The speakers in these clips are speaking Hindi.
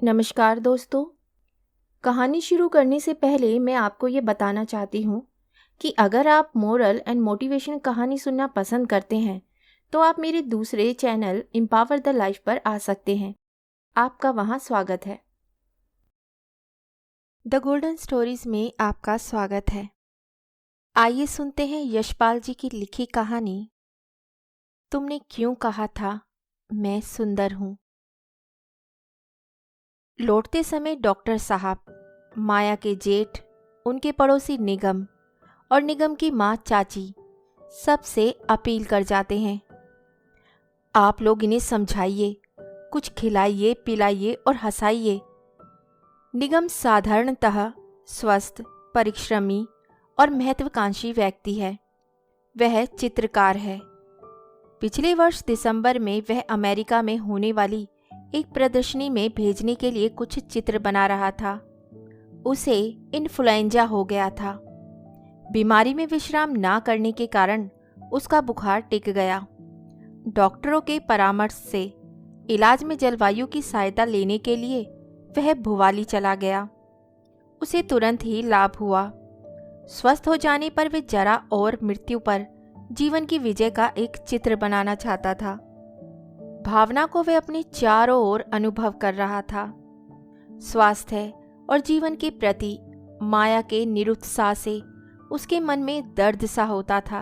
नमस्कार दोस्तों। कहानी शुरू करने से पहले मैं आपको ये बताना चाहती हूँ कि अगर आप मोरल एंड मोटिवेशन कहानी सुनना पसंद करते हैं तो आप मेरे दूसरे चैनल एम्पावर द लाइफ पर आ सकते हैं। आपका वहाँ स्वागत है। द गोल्डन स्टोरीज में आपका स्वागत है। आइए सुनते हैं यशपाल जी की लिखी कहानी तुमने क्यों कहा था मैं सुंदर हूँ। लौटते समय डॉक्टर साहब, माया के जेठ, उनके पड़ोसी निगम और निगम की माँ चाची सबसे अपील कर जाते हैं, आप लोग इन्हें समझाइए, कुछ खिलाइए पिलाइए और हंसाइए। निगम साधारणतः स्वस्थ, परिश्रमी और महत्वाकांक्षी व्यक्ति है। वह चित्रकार है। पिछले वर्ष दिसंबर में वह अमेरिका में होने वाली एक प्रदर्शनी में भेजने के लिए कुछ चित्र बना रहा था। उसे इन्फ्लुएंजा हो गया था। बीमारी में विश्राम ना करने के कारण उसका बुखार टिक गया। डॉक्टरों के परामर्श से इलाज में जलवायु की सहायता लेने के लिए वह भुवाली चला गया। उसे तुरंत ही लाभ हुआ। स्वस्थ हो जाने पर वह जरा और मृत्यु पर जीवन की विजय का एक चित्र बनाना चाहता था। भावना को वह अपने चारों ओर अनुभव कर रहा था। स्वास्थ्य और जीवन के प्रति माया के निरुत्साह से उसके मन में दर्द सा होता था।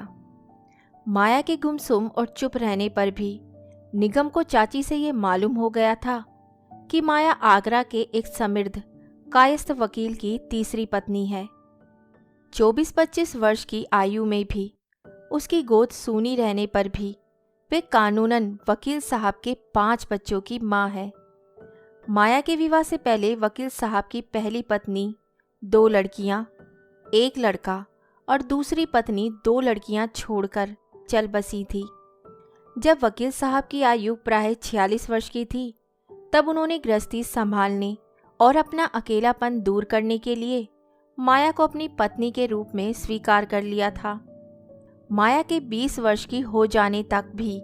माया के गुमसुम और चुप रहने पर भी निगम को चाची से ये मालूम हो गया था कि माया आगरा के एक समृद्ध कायस्थ वकील की तीसरी पत्नी है। 24-25 वर्ष की आयु में भी उसकी गोद सूनी रहने पर भी वे कानूनन वकील साहब के 5 बच्चों की माँ है। माया के विवाह से पहले वकील साहब की पहली पत्नी 2 लड़कियां, 1 लड़का और दूसरी पत्नी 2 लड़कियां छोड़कर चल बसी थी। जब वकील साहब की आयु प्राय 46 वर्ष की थी तब उन्होंने गृहस्थी संभालने और अपना अकेलापन दूर करने के लिए माया को अपनी पत्नी के रूप में स्वीकार कर लिया था। माया के 20 वर्ष की हो जाने तक भी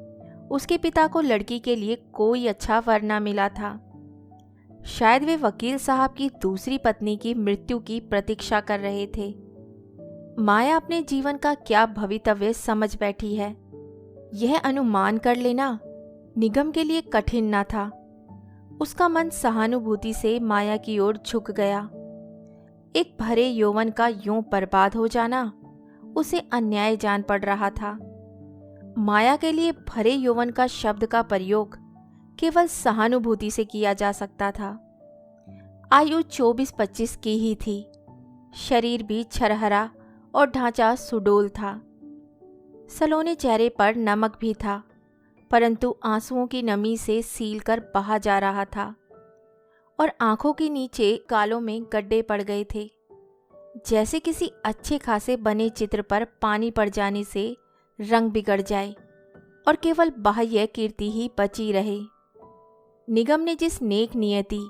उसके पिता को लड़की के लिए कोई अच्छा वर न मिला था। शायद वे वकील साहब की दूसरी पत्नी की मृत्यु की प्रतीक्षा कर रहे थे। माया अपने जीवन का क्या भवितव्य समझ बैठी है, यह अनुमान कर लेना निगम के लिए कठिन न था। उसका मन सहानुभूति से माया की ओर झुक गया। एक भरे यौवन का यूं बर्बाद हो जाना उसे अन्याय जान पड़ रहा था। माया के लिए भरे यौवन का शब्द का प्रयोग केवल सहानुभूति से किया जा सकता था। आयु 24-25 की ही थी। शरीर भी छरहरा और ढांचा सुडौल था। सलोने चेहरे पर नमक भी था, परंतु आंसुओं की नमी से सील कर बहा जा रहा था और आंखों के नीचे गालों में गड्ढे पड़ गए थे, जैसे किसी अच्छे खासे बने चित्र पर पानी पड़ जाने से रंग बिगड़ जाए और केवल बाह्य कीर्ति ही बची रहे। निगम ने जिस नेक नियति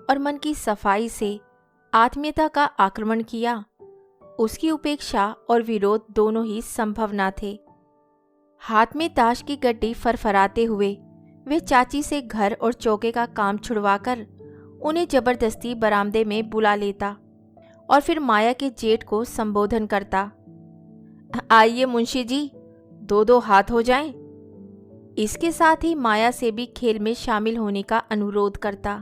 और मन की सफाई से आत्मीयता का आक्रमण किया, उसकी उपेक्षा और विरोध दोनों ही संभव न थे। हाथ में ताश की गड्डी फरफराते हुए वे चाची से घर और चौके का काम छुड़वाकर उन्हें जबरदस्ती बरामदे में बुला लेता और फिर माया के जेठ को संबोधन करता, आइए मुंशी जी, 2-2 हाथ हो जाएं। इसके साथ ही माया से भी खेल में शामिल होने का अनुरोध करता।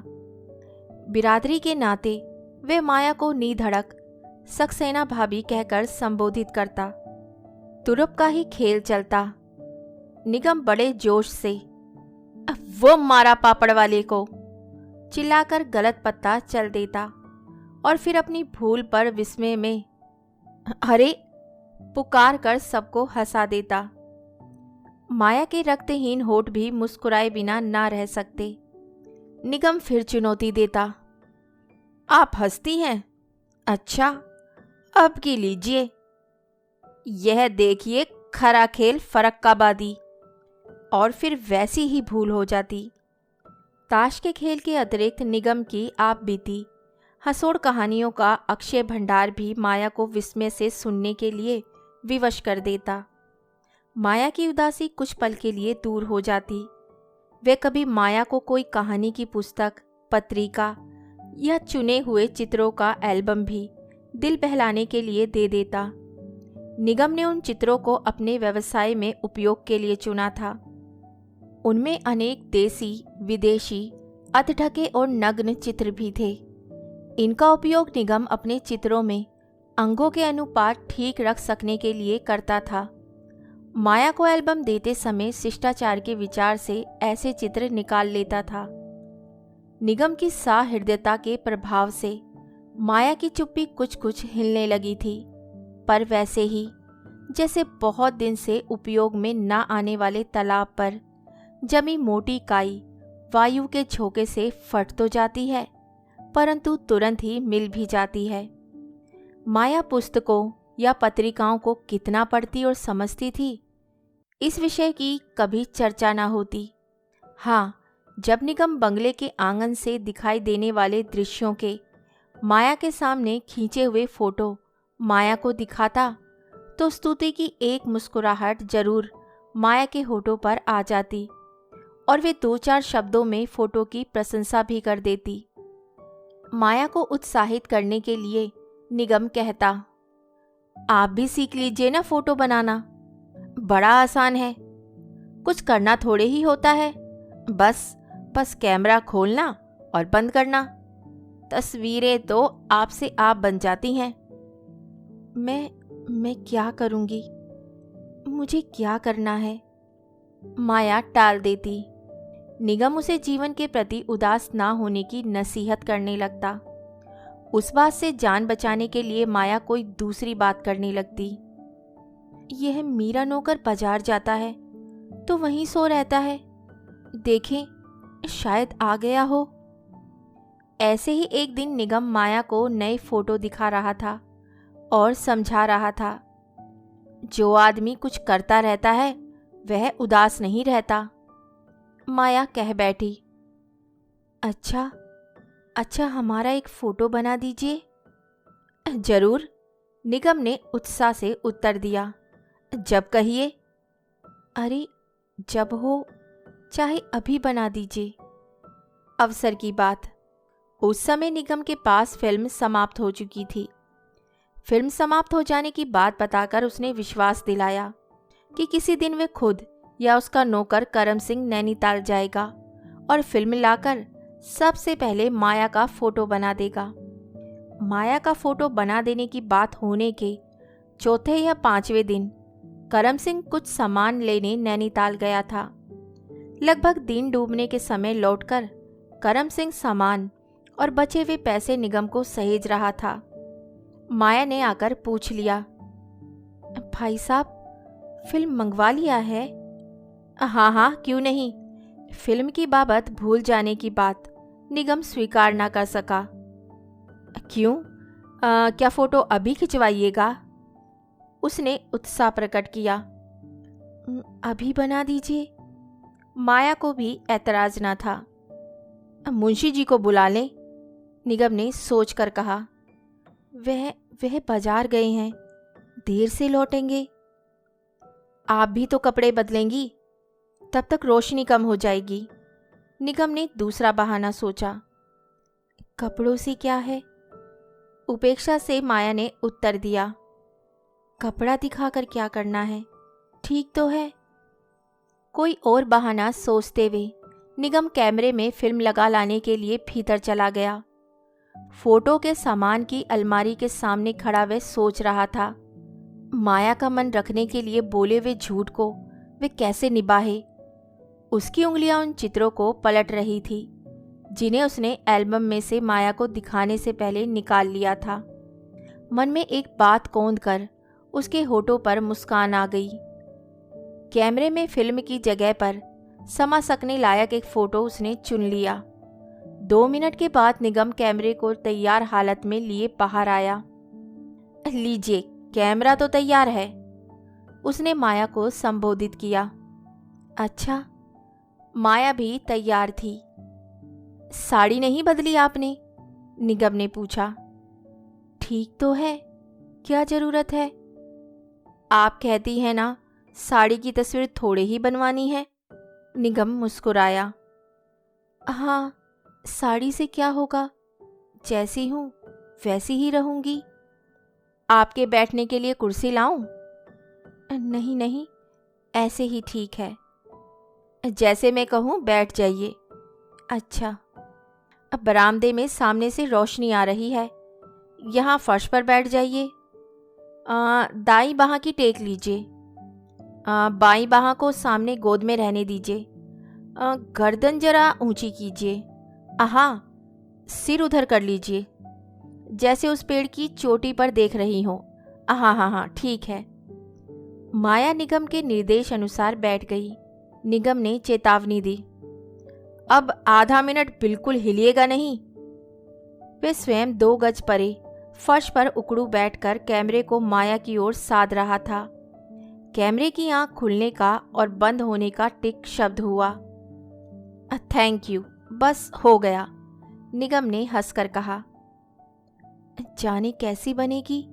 बिरादरी के नाते वे माया को निधड़क सक्सेना भाभी कहकर संबोधित करता। तुरप का ही खेल चलता। निगम बड़े जोश से वो मारा पापड़ वाले को चिल्लाकर गलत पत्ता चल देता और फिर अपनी भूल पर विस्मय में अरे पुकार कर सबको हंसा देता। माया के रक्तहीन होठ भी मुस्कुराए बिना ना रह सकते। निगम फिर चुनौती देता, आप हंसती हैं? अच्छा, अब की लीजिए, यह देखिए खरा खेल फरक्काबादी। और फिर वैसी ही भूल हो जाती। ताश के खेल के अतिरिक्त निगम की आप बीती हंसोड़ कहानियों का अक्षय भंडार भी माया को विस्मय से सुनने के लिए विवश कर देता। माया की उदासी कुछ पल के लिए दूर हो जाती। वे कभी माया को कोई कहानी की पुस्तक, पत्रिका या चुने हुए चित्रों का एल्बम भी दिल बहलाने के लिए दे देता। निगम ने उन चित्रों को अपने व्यवसाय में उपयोग के लिए चुना था। उनमें अनेक देसी, विदेशी, अधढके और नग्न चित्र भी थे। इनका उपयोग निगम अपने चित्रों में अंगों के अनुपात ठीक रख सकने के लिए करता था। माया को एल्बम देते समय शिष्टाचार के विचार से ऐसे चित्र निकाल लेता था। निगम की सहृदयता के प्रभाव से माया की चुप्पी कुछ कुछ हिलने लगी थी, पर वैसे ही जैसे बहुत दिन से उपयोग में न आने वाले तालाब पर जमी मोटी काई वायु के झोंके से फट तो जाती है, परंतु तुरंत ही मिल भी जाती है। माया पुस्तकों या पत्रिकाओं को कितना पढ़ती और समझती थी, इस विषय की कभी चर्चा ना होती। हाँ, जब निगम बंगले के आंगन से दिखाई देने वाले दृश्यों के माया के सामने खींचे हुए फोटो माया को दिखाता, तो स्तुति की एक मुस्कुराहट जरूर माया के होठों पर आ जाती और वे 2-4 शब्दों में फोटो की प्रशंसा भी कर देती। माया को उत्साहित करने के लिए निगम कहता, आप भी सीख लीजिए ना फोटो बनाना, बड़ा आसान है, कुछ करना थोड़े ही होता है, बस कैमरा खोलना और बंद करना, तस्वीरें तो आपसे आप बन जाती हैं। मैं क्या करूंगी, मुझे क्या करना है? माया टाल देती। निगम उसे जीवन के प्रति उदास ना होने की नसीहत करने लगता। उस बात से जान बचाने के लिए माया कोई दूसरी बात करने लगती। यह मीरा नौकर बाजार जाता है तो वहीं सो रहता है, देखें शायद आ गया हो। ऐसे ही एक दिन निगम माया को नए फोटो दिखा रहा था और समझा रहा था, जो आदमी कुछ करता रहता है वह उदास नहीं रहता। माया कह बैठी, अच्छा हमारा एक फोटो बना दीजिए। जरूर, निगम ने उत्साह से उत्तर दिया। जब कहिए। अरे जब हो, चाहे अभी बना दीजिए। अवसर की बात। उस समय निगम के पास फिल्म समाप्त हो चुकी थी। फिल्म समाप्त हो जाने की बात बताकर उसने विश्वास दिलाया कि किसी दिन वे खुद या उसका नौकर करम सिंह नैनीताल जाएगा और फिल्म लाकर सबसे पहले माया का फोटो बना देगा। माया का फोटो बना देने की बात होने के चौथे या 5वें दिन करम सिंह कुछ सामान लेने नैनीताल गया था। लगभग दिन डूबने के समय लौटकर करम सिंह सामान और बचे हुए पैसे निगम को सहेज रहा था। माया ने आकर पूछ लिया, भाई साहब फिल्म मंगवा लिया है? हाँ, क्यों नहीं। फिल्म की बाबत भूल जाने की बात निगम स्वीकार ना कर सका। क्यों? क्या फोटो अभी खिंचवाइएगा? उसने उत्साह प्रकट किया। अभी बना दीजिए। माया को भी ऐतराज ना था। मुंशी जी को बुला लें, निगम ने सोच कर कहा। वह बाजार गए हैं, देर से लौटेंगे। आप भी तो कपड़े बदलेंगी, तब तक रोशनी कम हो जाएगी। निगम ने दूसरा बहाना सोचा। कपड़ों से क्या है? उपेक्षा से माया ने उत्तर दिया। कपड़ा दिखाकर क्या करना है, ठीक तो है। कोई और बहाना सोचते हुए निगम कैमरे में फिल्म लगा लाने के लिए भीतर चला गया। फोटो के सामान की अलमारी के सामने खड़ा वह सोच रहा था, माया का मन रखने के लिए बोले हुए झूठ को वे कैसे निभाए। उसकी उंगलियां उन चित्रों को पलट रही थी जिन्हें उसने एल्बम में से माया को दिखाने से पहले निकाल लिया था। मन में एक बात कौंध कर उसके होठों पर मुस्कान आ गई। कैमरे में फिल्म की जगह पर समा सकने लायक एक फोटो उसने चुन लिया। 2 मिनट के बाद निगम कैमरे को तैयार हालत में लिए बाहर आया। लीजिए, कैमरा तो तैयार है, उसने माया को संबोधित किया। अच्छा, माया भी तैयार थी। साड़ी नहीं बदली आपने? निगम ने पूछा। ठीक तो है, क्या जरूरत है? आप कहती हैं ना साड़ी की तस्वीर थोड़े ही बनवानी है। निगम मुस्कुराया। हाँ, साड़ी से क्या होगा, जैसी हूँ वैसी ही रहूंगी। आपके बैठने के लिए कुर्सी लाऊं? नहीं नहीं, ऐसे ही ठीक है। जैसे मैं कहूँ बैठ जाइए। अच्छा। अब बरामदे में सामने से रोशनी आ रही है, यहाँ फर्श पर बैठ जाइए। दाईं बाहाँ की टेक लीजिए। बाईं बाहाँ को सामने गोद में रहने दीजिए। गर्दन जरा ऊंची कीजिए। हाँ, सिर उधर कर लीजिए, जैसे उस पेड़ की चोटी पर देख रही हो। हाँ हाँ हाँ, ठीक है। माया निगम के निर्देश अनुसार बैठ गई। निगम ने चेतावनी दी, अब आधा मिनट बिल्कुल हिलिएगा नहीं। वे स्वयं 2 गज परे फर्श पर उकड़ू बैठकर कैमरे को माया की ओर साध रहा था। कैमरे की आंख खुलने का और बंद होने का टिक शब्द हुआ। थैंक यू, बस हो गया, निगम ने हंसकर कहा। जाने कैसी बनेगी,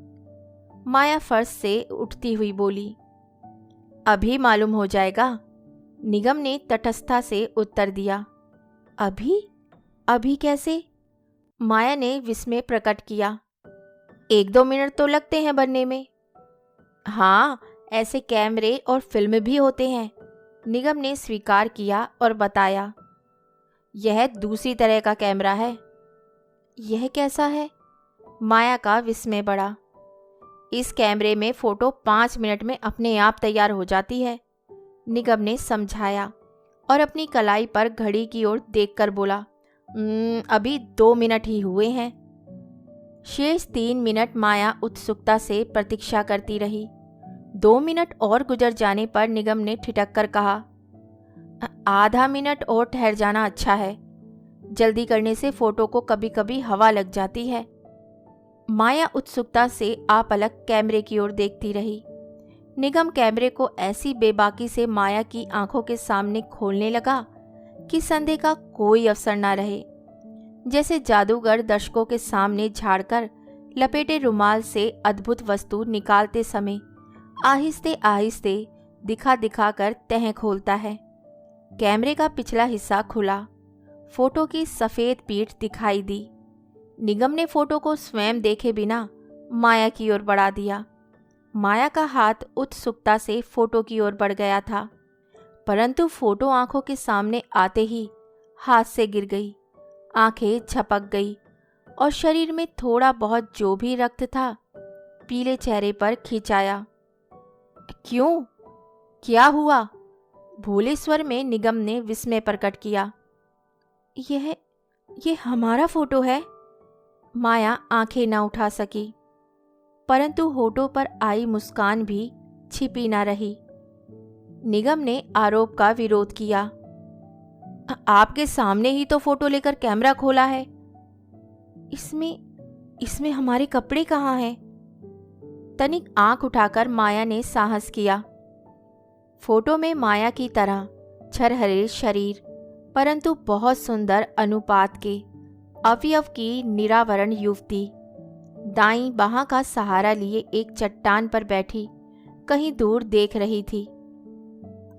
माया फर्श से उठती हुई बोली। अभी मालूम हो जाएगा, निगम ने तटस्थता से उत्तर दिया। अभी? अभी कैसे? माया ने विस्मय प्रकट किया। 1-2 मिनट तो लगते हैं बनने में। हाँ, ऐसे कैमरे और फिल्म भी होते हैं, निगम ने स्वीकार किया और बताया। यह दूसरी तरह का कैमरा है। यह कैसा है? माया का विस्मय बढ़ा। इस कैमरे में फोटो 5 मिनट में अपने आप तैयार हो जाती है, निगम ने समझाया और अपनी कलाई पर घड़ी की ओर देखकर बोला। अभी 2 मिनट ही हुए हैं। शेष 3 मिनट माया उत्सुकता से प्रतीक्षा करती रही। 2 मिनट और गुजर जाने पर निगम ने ठिठक कर कहा, आधा मिनट और ठहर जाना अच्छा है, जल्दी करने से फोटो को कभी कभी हवा लग जाती है। माया उत्सुकता से आपलक कैमरे की ओर देखती रही। निगम कैमरे को ऐसी बेबाकी से माया की आंखों के सामने खोलने लगा कि संदेह का कोई अवसर न रहे। जैसे जादूगर दर्शकों के सामने झाड़कर लपेटे रुमाल से अद्भुत वस्तु निकालते समय आहिस्ते आहिस्ते दिखा दिखा कर तह खोलता है। कैमरे का पिछला हिस्सा खुला, फोटो की सफ़ेद पीठ दिखाई दी। निगम ने फोटो को स्वयं देखे बिना माया की ओर बढ़ा दिया। माया का हाथ उत्सुकता से फोटो की ओर बढ़ गया था, परंतु फोटो आंखों के सामने आते ही हाथ से गिर गई। आंखें झपक गई और शरीर में थोड़ा बहुत जो भी रक्त था पीले चेहरे पर खिंचाया। क्यों? क्या हुआ? भोले स्वर में निगम ने विस्मय प्रकट किया। यह हमारा फोटो है। माया आंखें न उठा सकी, परंतु होठों पर आई मुस्कान भी छिपी न रही। निगम ने आरोप का विरोध किया। आपके सामने ही तो फोटो लेकर कैमरा खोला है। इसमें हमारे कपड़े कहाँ हैं? तनिक आंख उठाकर माया ने साहस किया। फोटो में माया की तरह छरहरे शरीर, परंतु बहुत सुंदर अनुपात के अवयव की निरावरण युवती दाईं बाहाँ का सहारा लिए एक चट्टान पर बैठी कहीं दूर देख रही थी।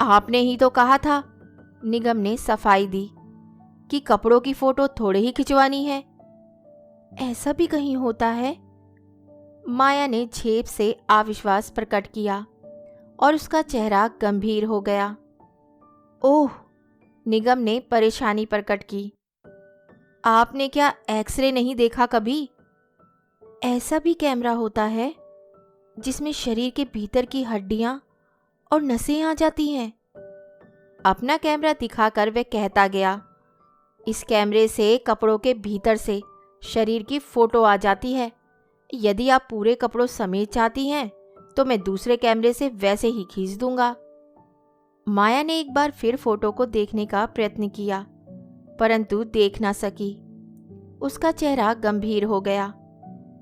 आपने ही तो कहा था, निगम ने सफाई दी, कि कपड़ों की फोटो थोड़े ही खिंचवानी है। ऐसा भी कहीं होता है? माया ने झेप से अविश्वास प्रकट किया और उसका चेहरा गंभीर हो गया। ओह, निगम ने परेशानी प्रकट की। आपने क्या एक्सरे नहीं देखा कभी? ऐसा भी कैमरा होता है जिसमें शरीर के भीतर की हड्डियां और नसें आ जाती हैं। अपना कैमरा दिखाकर वह कहता गया, इस कैमरे से कपड़ों के भीतर से शरीर की फोटो आ जाती है। यदि आप पूरे कपड़ों समेत चाहती हैं तो मैं दूसरे कैमरे से वैसे ही खींच दूंगा। माया ने एक बार फिर फोटो को देखने का प्रयत्न किया, परंतु देख ना सकी। उसका चेहरा गंभीर हो गया।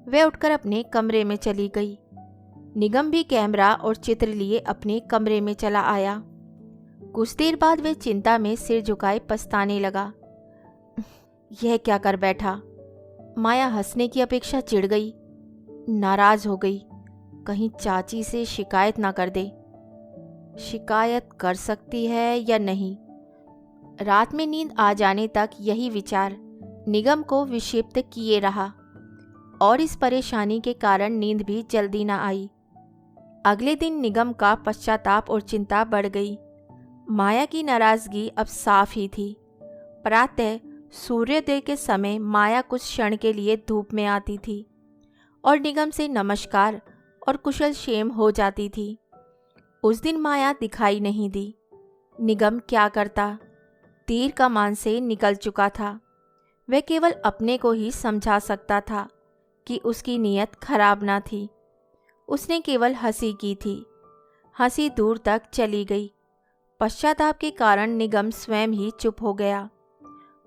वह उठकर अपने कमरे में चली गई। निगम भी कैमरा और चित्र लिए अपने कमरे में चला आया। कुछ देर बाद वह चिंता में सिर झुकाए पछताने लगा। यह क्या कर बैठा? माया हंसने की अपेक्षा चिढ़ गई, नाराज हो गई। कहीं चाची से शिकायत ना कर दे। शिकायत कर सकती है या नहीं? रात में नींद आ जाने तक यही विचार निगम को विक्षिप्त किए रहा और इस परेशानी के कारण नींद भी जल्दी न आई। अगले दिन निगम का पश्चाताप और चिंता बढ़ गई। माया की नाराजगी अब साफ ही थी। प्रातः सूर्योदय के समय माया कुछ क्षण के लिए धूप में आती थी और निगम से नमस्कार और कुशल क्षेम हो जाती थी। उस दिन माया दिखाई नहीं दी। निगम क्या करता? तीर कमान से निकल चुका था। वह केवल अपने को ही समझा सकता था कि उसकी नीयत खराब ना थी। उसने केवल हंसी की थी। हंसी दूर तक चली गई। पश्चाताप के कारण निगम स्वयं ही चुप हो गया।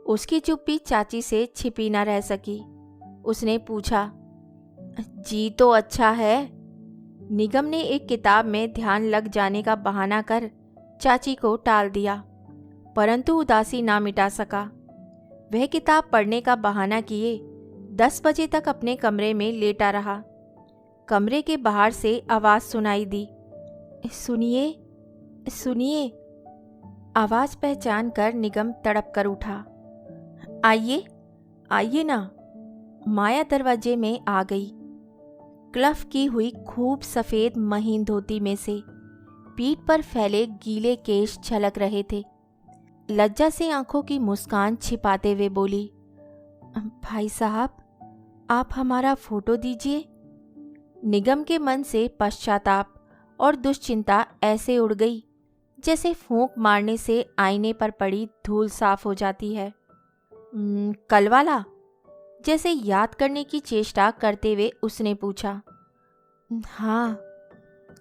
उसकी चुप्पी चाची से छिपी न रह सकी। उसने पूछा, जी तो अच्छा है। निगम ने एक किताब में ध्यान लग जाने का बहाना कर चाची को टाल दिया, परंतु उदासी ना मिटा सका। वह किताब पढ़ने का बहाना किए 10 बजे तक अपने कमरे में लेटा रहा। कमरे के बाहर से आवाज़ सुनाई दी, सुनिए सुनिए। आवाज़ पहचान कर निगम तड़प कर उठा। आइए आइए ना। माया दरवाजे में आ गई। क्लफ की हुई खूब सफ़ेद महीन धोती में से पीठ पर फैले गीले केश झलक रहे थे। लज्जा से आंखों की मुस्कान छिपाते हुए बोली, भाई साहब, आप हमारा फोटो दीजिए। निगम के मन से पश्चाताप और दुश्चिंता ऐसे उड़ गई जैसे फूंक मारने से आईने पर पड़ी धूल साफ हो जाती है। कल वाला? जैसे याद करने की चेष्टा करते हुए उसने पूछा। हाँ,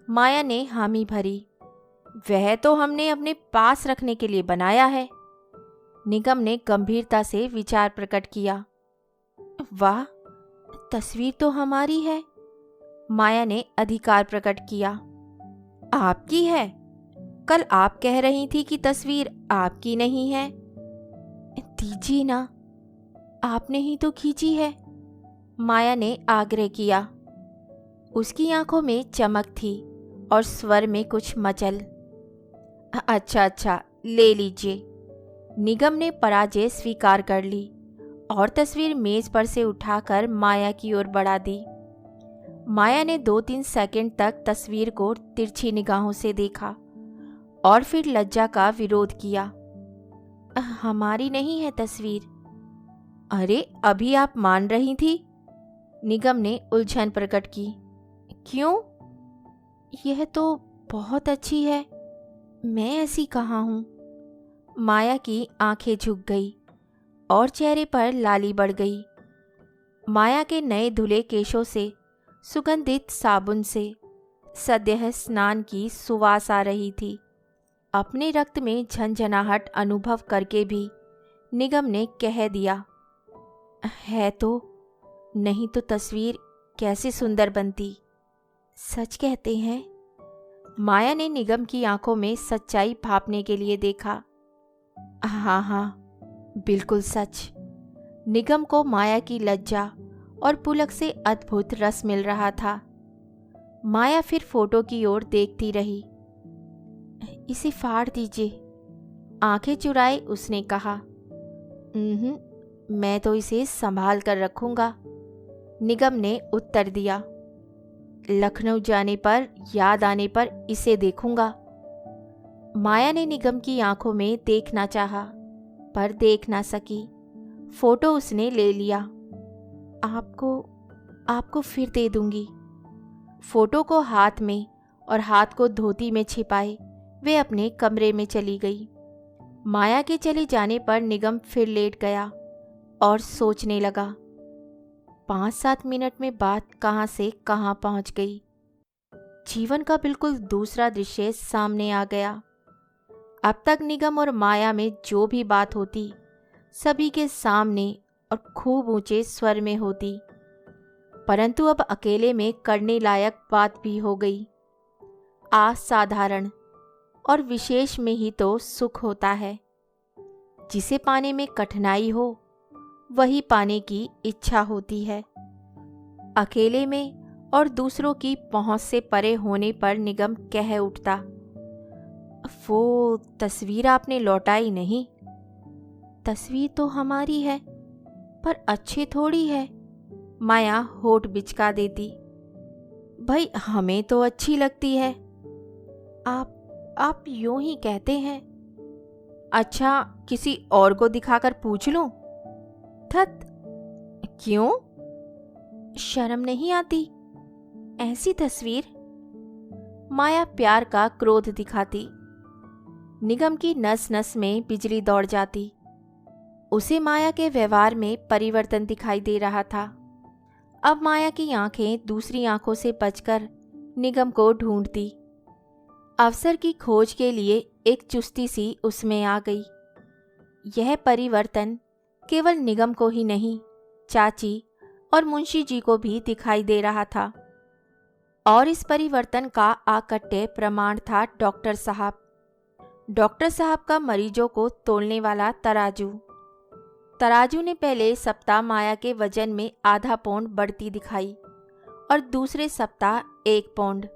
माया ने हामी भरी। वह तो हमने अपने पास रखने के लिए बनाया है। निगम ने गंभीरता से विचार प्रकट किया। वाह, तस्वीर तो हमारी है। माया ने अधिकार प्रकट किया। आपकी है? कल आप कह रही थी कि तस्वीर आपकी नहीं है। दीजिए ना, आपने ही तो खींची है। माया ने आग्रह किया। उसकी आंखों में चमक थी और स्वर में कुछ मचल। अच्छा अच्छा, ले लीजिए। निगम ने पराजय स्वीकार कर ली और तस्वीर मेज पर से उठाकर माया की ओर बढ़ा दी। माया ने 2-3 सेकंड तक तस्वीर को तिरछी निगाहों से देखा और फिर लज्जा का विरोध किया। हमारी नहीं है तस्वीर। अरे, अभी आप मान रही थी। निगम ने उलझन प्रकट की। क्यों? यह तो बहुत अच्छी है। मैं ऐसी कहाँ हूँ? माया की आंखें झुक गई और चेहरे पर लाली बढ़ गई। माया के नए धुले केशों से, सुगंधित साबुन से सद्यः स्नान की सुवास आ रही थी। अपने रक्त में झंझनाहट अनुभव करके भी निगम ने कह दिया, है तो, नहीं तो तस्वीर कैसे सुंदर बनती। सच कहते हैं? माया ने निगम की आंखों में सच्चाई भांपने के लिए देखा। हाँ हाँ, बिल्कुल सच। निगम को माया की लज्जा और पुलक से अद्भुत रस मिल रहा था। माया फिर फोटो की ओर देखती रही। इसे फाड़ दीजिए, आंखें चुराए उसने कहा। मैं तो इसे संभाल कर रखूंगा, निगम ने उत्तर दिया। लखनऊ जाने पर, याद आने पर इसे देखूंगा। माया ने निगम की आंखों में देखना चाहा, पर देख ना सकी। फोटो उसने ले लिया। आपको फिर दे दूंगी। फोटो को हाथ में और हाथ को धोती में छिपाए वे अपने कमरे में चली गई। माया के चले जाने पर निगम फिर लेट गया और सोचने लगा। 5-7 मिनट में बात कहाँ से कहाँ पहुँच गई। जीवन का बिल्कुल दूसरा दृश्य सामने आ गया। अब तक निगम और माया में जो भी बात होती सभी के सामने और खूब ऊंचे स्वर में होती, परंतु अब अकेले में करने लायक बात भी हो गई। असाधारण और विशेष में ही तो सुख होता है। जिसे पाने में कठिनाई हो वही पाने की इच्छा होती है। अकेले में और दूसरों की पहुंच से परे होने पर निगम कह उठता, वो तस्वीर आपने लौटाई नहीं। तस्वीर तो हमारी है। पर अच्छे थोड़ी है, माया होठ बिचका देती। भाई हमें तो अच्छी लगती है। आप यूं ही कहते हैं। अच्छा, किसी और को दिखाकर पूछ लूं? थत। क्यों? शर्म नहीं आती? ऐसी तस्वीर। माया प्यार का क्रोध दिखाती। निगम की नस नस में बिजली दौड़ जाती। उसे माया के व्यवहार में परिवर्तन दिखाई दे रहा था। अब माया की आंखें दूसरी आंखों से बचकर निगम को ढूंढती। अवसर की खोज के लिए एक चुस्ती सी उसमें आ गई। यह परिवर्तन केवल निगम को ही नहीं, चाची और मुंशी जी को भी दिखाई दे रहा था। और इस परिवर्तन का अकट्य प्रमाण था डॉक्टर साहब। डॉक्टर साहब का मरीजों को तोलने वाला तराजू। तराजू ने पहले सप्ताह माया के वजन में आधा पौंड बढ़ती दिखाई और दूसरे सप्ताह 1 पौंड।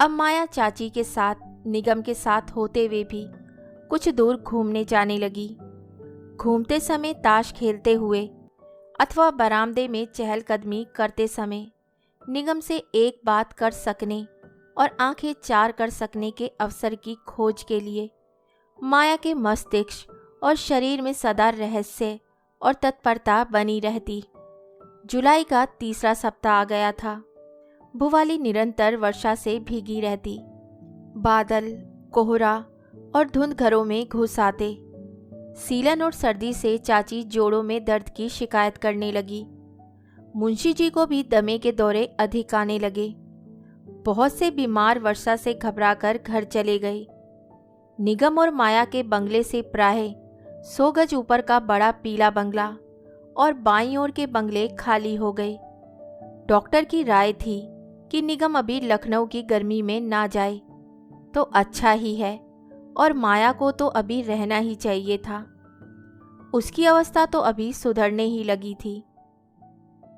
अब माया चाची के साथ निगम के साथ होते हुए भी कुछ दूर घूमने जाने लगी। घूमते समय ताश खेलते हुए अथवा बरामदे में चहलकदमी करते समय निगम से एक बात कर सकने और आंखें चार कर सकने के अवसर की खोज के लिए माया के मस्तिष्क और शरीर में सदा रहस्य और तत्परता बनी रहती। जुलाई का तीसरा सप्ताह आ गया था। भुवाली निरंतर वर्षा से भीगी रहती। बादल, कोहरा और धुंध घरों में घुस आते। सीलन और सर्दी से चाची जोड़ों में दर्द की शिकायत करने लगी। मुंशी जी को भी दमे के दौरे अधिक आने लगे। बहुत से बीमार वर्षा से घबराकर घर चले गए। निगम और माया के बंगले से प्राय 100 गज ऊपर का बड़ा पीला बंगला और बाईं ओर के बंगले खाली हो गए। डॉक्टर की राय थी कि निगम अभी लखनऊ की गर्मी में ना जाए तो अच्छा ही है, और माया को तो अभी रहना ही चाहिए था। उसकी अवस्था तो अभी सुधरने ही लगी थी।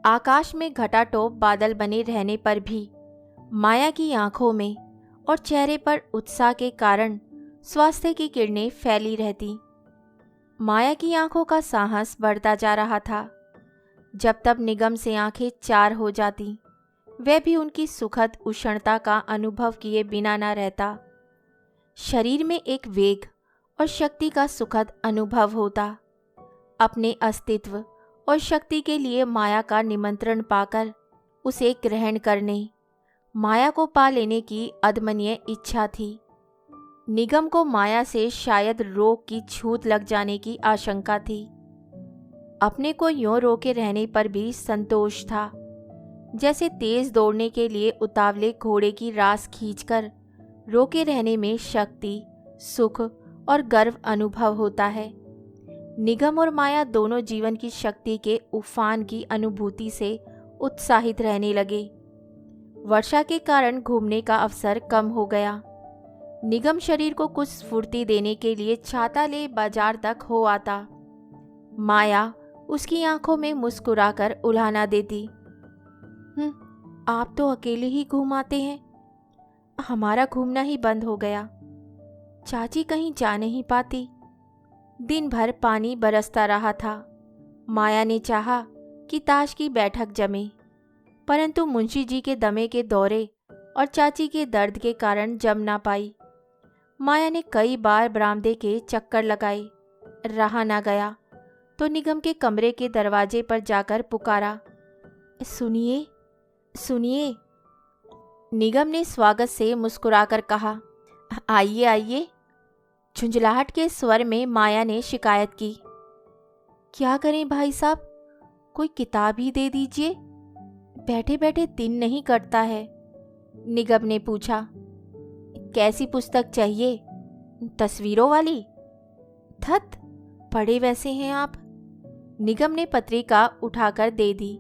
आकाश में घटाटोप बादल बने रहने पर भी माया की आंखों में और चेहरे पर उत्साह के कारण स्वास्थ्य की किरणें फैली रहती। माया की आंखों का साहस बढ़ता जा रहा था। जब तब निगम से आंखें चार हो जाती, वह भी उनकी सुखद उष्णता का अनुभव किए बिना न रहता। शरीर में एक वेग और शक्ति का सुखद अनुभव होता। अपने अस्तित्व और शक्ति के लिए माया का निमंत्रण पाकर उसे ग्रहण करने, माया को पा लेने की अदम्य इच्छा थी। निगम को माया से शायद रोग की छूत लग जाने की आशंका थी। अपने को यूं रोके रहने पर भी संतोष था, जैसे तेज दौड़ने के लिए उतावले घोड़े की रास खींचकर रोके रहने में शक्ति, सुख और गर्व अनुभव होता है। निगम और माया दोनों जीवन की शक्ति के उफान की अनुभूति से उत्साहित रहने लगे। वर्षा के कारण घूमने का अवसर कम हो गया। निगम शरीर को कुछ स्फूर्ति देने के लिए छाता ले बाजार तक हो आता। माया उसकी आंखों में मुस्कुराकर उल्हाना देती। आप तो अकेले ही घूम आते हैं, हमारा घूमना ही बंद हो गया। चाची कहीं जा नहीं पाती। दिन भर पानी बरसता रहा था। माया ने चाहा कि ताश की बैठक जमे, परंतु मुंशी जी के दमे के दौरे और चाची के दर्द के कारण जम ना पाई। माया ने कई बार बरामदे के चक्कर लगाए, रहा ना गया तो निगम के कमरे के दरवाजे पर जाकर पुकारा, सुनिए सुनिए। निगम ने स्वागत से मुस्कुराकर कहा, आइए आइए। झुंझलाहट के स्वर में माया ने शिकायत की, क्या करें भाई साहब, कोई किताब ही दे दीजिए, बैठे बैठे दिन नहीं कटता है। निगम ने पूछा, कैसी पुस्तक चाहिए, तस्वीरों वाली? थत, पढ़े वैसे हैं आप। निगम ने पत्रिका उठाकर दे दी।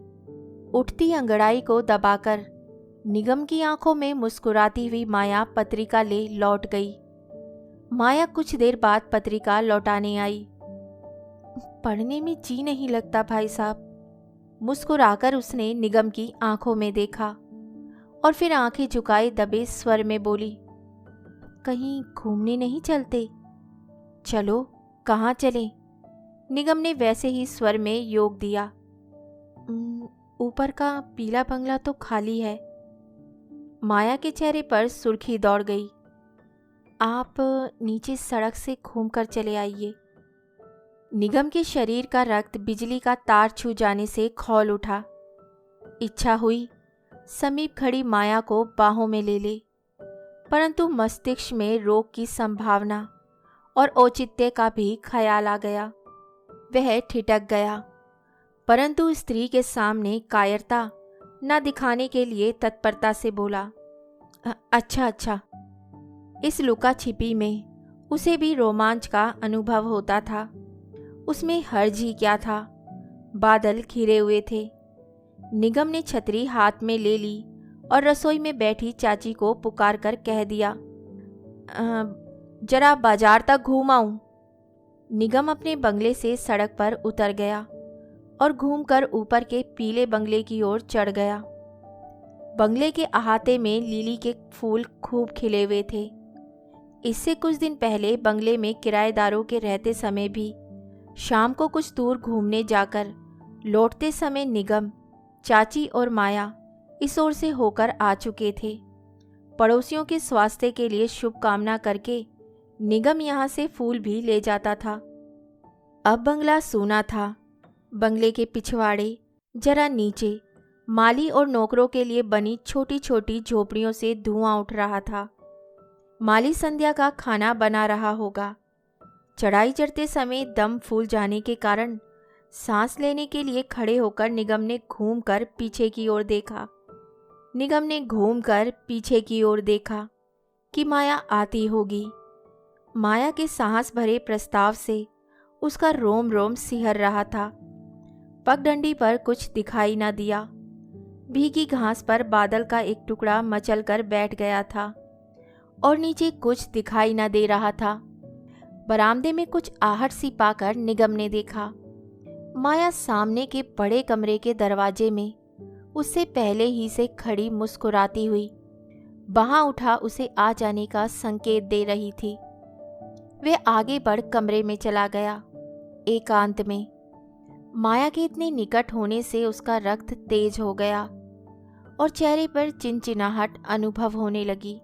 उठती अंगड़ाई को दबाकर निगम की आंखों में मुस्कुराती हुई माया पत्रिका ले लौट गई। माया कुछ देर बाद पत्रिका लौटाने आई। पढ़ने में जी नहीं लगता भाई साहब। मुस्कुराकर उसने निगम की आंखों में देखा और फिर आंखें झुकाए दबे स्वर में बोली, कहीं घूमने नहीं चलते? चलो, कहाँ चलें? निगम ने वैसे ही स्वर में योग दिया। ऊपर का पीला बंगला तो खाली है। माया के चेहरे पर सुर्खी दौड़ गई। आप नीचे सड़क से घूमकर चले आइए। निगम के शरीर का रक्त बिजली का तार छू जाने से खौल उठा। इच्छा हुई समीप खड़ी माया को बाहों में ले ले, परंतु मस्तिष्क में रोग की संभावना और औचित्य का भी ख्याल आ गया। वह ठिठक गया, परंतु स्त्री के सामने कायरता न दिखाने के लिए तत्परता से बोला, अच्छा अच्छा। इस लुका छिपी में उसे भी रोमांच का अनुभव होता था। उसमें हर्ज ही क्या था। बादल घिरे हुए थे। निगम ने छतरी हाथ में ले ली और रसोई में बैठी चाची को पुकार कर कह दिया, जरा बाजार तक घूम आऊं। निगम अपने बंगले से सड़क पर उतर गया और घूमकर ऊपर के पीले बंगले की ओर चढ़ गया। बंगले के अहाते में लिली के फूल खूब खिले हुए थे। इससे कुछ दिन पहले बंगले में किराएदारों के रहते समय भी शाम को कुछ दूर घूमने जाकर लौटते समय निगम, चाची और माया इस ओर से होकर आ चुके थे। पड़ोसियों के स्वास्थ्य के लिए शुभकामना करके निगम यहाँ से फूल भी ले जाता था। अब बंगला सूना था। बंगले के पिछवाड़े जरा नीचे माली और नौकरों के लिए बनी छोटी छोटी झोपड़ियों से धुआं उठ रहा था। माली संध्या का खाना बना रहा होगा। चढ़ाई चढ़ते समय दम फूल जाने के कारण सांस लेने के लिए खड़े होकर निगम ने घूमकर पीछे की ओर देखा। कि माया आती होगी। माया के साहस भरे प्रस्ताव से उसका रोम रोम सिहर रहा था। पगडंडी पर कुछ दिखाई न दिया। भीगी घास पर बादल का एक टुकड़ा मचलकर बैठ गया था और नीचे कुछ दिखाई न दे रहा था। बरामदे में कुछ आहट सी पाकर निगम ने देखा। माया सामने के बड़े कमरे के दरवाजे में उससे पहले ही से खड़ी मुस्कुराती हुई बाहां उठा उसे आ जाने का संकेत दे रही थी। वे आगे बढ़ कमरे में चला गया। एकांत में माया के इतने निकट होने से उसका रक्त तेज हो गया और चेहरे पर चिनचिनाहट अनुभव होने लगी।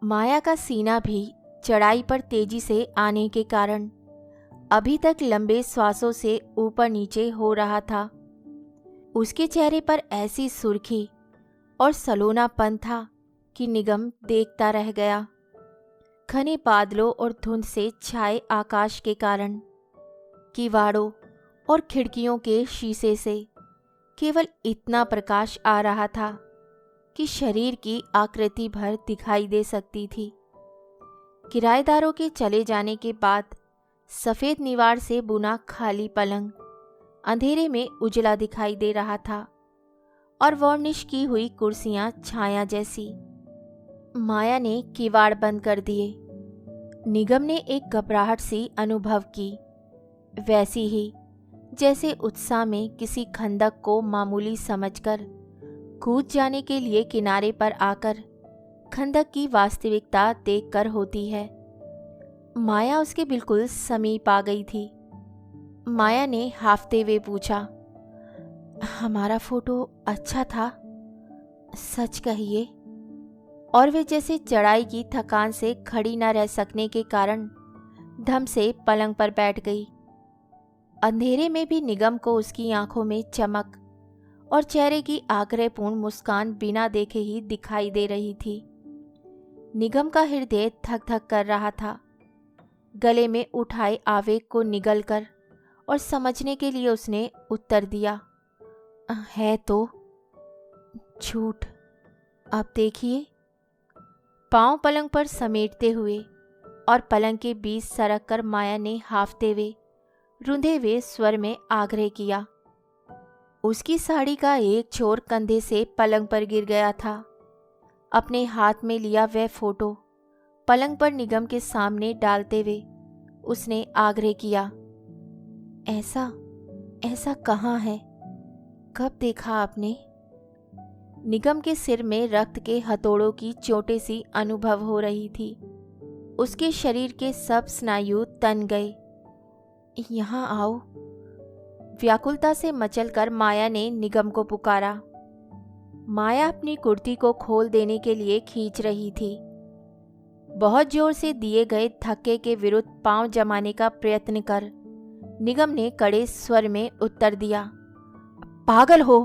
माया का सीना भी चढ़ाई पर तेजी से आने के कारण अभी तक लंबे श्वासों से ऊपर नीचे हो रहा था। उसके चेहरे पर ऐसी सुर्खी और सलोनापन था कि निगम देखता रह गया। घने बादलों और धुंध से छाए आकाश के कारण किवाड़ों और खिड़कियों के शीशे से केवल इतना प्रकाश आ रहा था कि शरीर की आकृति भर दिखाई दे सकती थी। किराएदारों के चले जाने के बाद सफ़ेद निवाड़ से बुना खाली पलंग अंधेरे में उजला दिखाई दे रहा था और वार्निश की हुई कुर्सियां छाया जैसी। माया ने किवाड़ बंद कर दिए। निगम ने एक घबराहट सी अनुभव की, वैसी ही जैसे उत्साह में किसी खंदक को मामूली समझकर कूद जाने के लिए किनारे पर आकर खंदक की वास्तविकता देखकर होती है। माया उसके बिल्कुल समीप आ गई थी। माया ने हाफते हुए पूछा, हमारा फोटो अच्छा था? सच कहिए। और वे जैसे चढ़ाई की थकान से खड़ी न रह सकने के कारण धम से पलंग पर बैठ गई। अंधेरे में भी निगम को उसकी आंखों में चमक और चेहरे की आग्रहपूर्ण मुस्कान बिना देखे ही दिखाई दे रही थी। निगम का हृदय धक धक कर रहा था। गले में उठाए आवेग को निगलकर और समझने के लिए उसने उत्तर दिया, है तो झूठ। अब देखिए। पांव पलंग पर समेटते हुए और पलंग के बीच सरक कर माया ने हाफते हुए रुंधे हुए स्वर में आग्रह किया। उसकी साड़ी का एक छोर कंधे से पलंग पर गिर गया था। अपने हाथ में लिया वह फोटो पलंग पर निगम के सामने डालते हुए उसने आग्रह किया, ऐसा कहाँ है? कब देखा आपने? निगम के सिर में रक्त के हथौड़ों की चोटें सी अनुभव हो रही थी। उसके शरीर के सब स्नायु तन गए यहाँ आओ। व्याकुलता से मचलकर माया ने निगम को पुकारा। माया अपनी कुर्ती को खोल देने के लिए खींच रही थी। बहुत जोर से दिए गए धक्के के विरुद्ध पांव जमाने का प्रयत्न कर निगम ने कड़े स्वर में उत्तर दिया, पागल हो,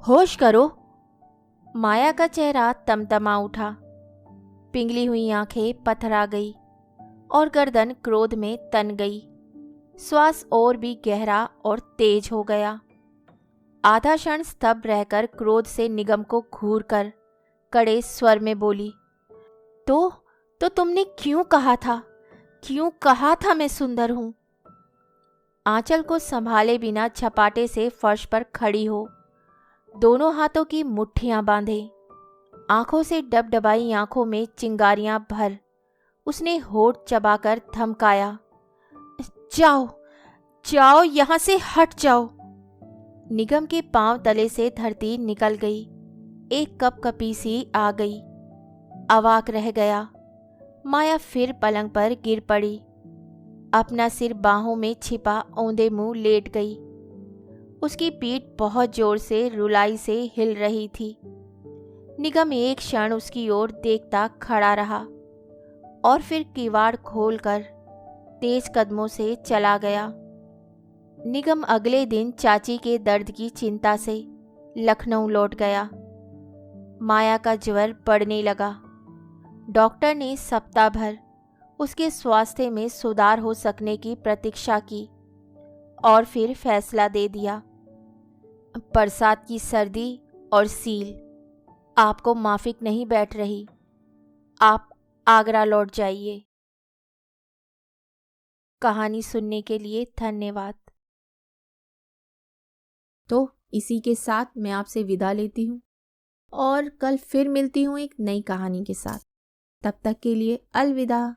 होश करो। माया का चेहरा तमतमा उठा, पिघली हुई आंखें पथरा गई और गर्दन क्रोध में तन गई। श्वास और भी गहरा और तेज हो गया। आधा क्षण स्तब्ध रहकर क्रोध से निगम को घूरकर कड़े स्वर में बोली, तो तुमने क्यों कहा था मैं सुंदर हूं? आंचल को संभाले बिना झपाटे से फर्श पर खड़ी हो, दोनों हाथों की मुट्ठियां बांधे, आंखों से डबडबाई आंखों में चिंगारियां भर उसने होठ चबाकर धमकाया, जाओ जाओ, यहां से हट जाओ। निगम के पांव तले से धरती निकल गई। एक कपकपी सी आ गई। अवाक रह गया। माया फिर पलंग पर गिर पड़ी। अपना सिर बाहों में छिपा औंधे मुंह लेट गई। उसकी पीठ बहुत जोर से रुलाई से हिल रही थी। निगम एक क्षण उसकी ओर देखता खड़ा रहा और फिर किवाड़ खोलकर तेज कदमों से चला गया। निगम अगले दिन चाची के दर्द की चिंता से लखनऊ लौट गया। माया का ज्वर बढ़ने लगा। डॉक्टर ने सप्ताह भर उसके स्वास्थ्य में सुधार हो सकने की प्रतीक्षा की और फिर फैसला दे दिया, बरसात की सर्दी और सील आपको माफिक नहीं बैठ रही, आप आगरा लौट जाइए। कहानी सुनने के लिए धन्यवाद। तो इसी के साथ मैं आपसे विदा लेती हूँ और कल फिर मिलती हूँ एक नई कहानी के साथ। तब तक के लिए अलविदा।